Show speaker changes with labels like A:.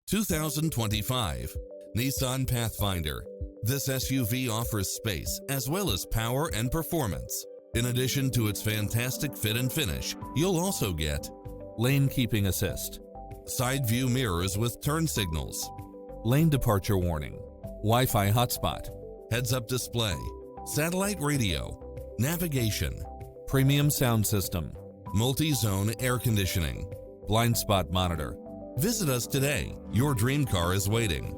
A: 2025 Nissan Pathfinder. This SUV offers space as well as power and performance. In addition to its fantastic fit and finish, you'll also get lane keeping assist, side view mirrors with turn signals, lane departure warning, Wi-Fi hotspot, heads-up display, satellite radio, navigation, premium sound system, multi-zone air conditioning, blind spot monitor. Visit us today. Your dream car is waiting.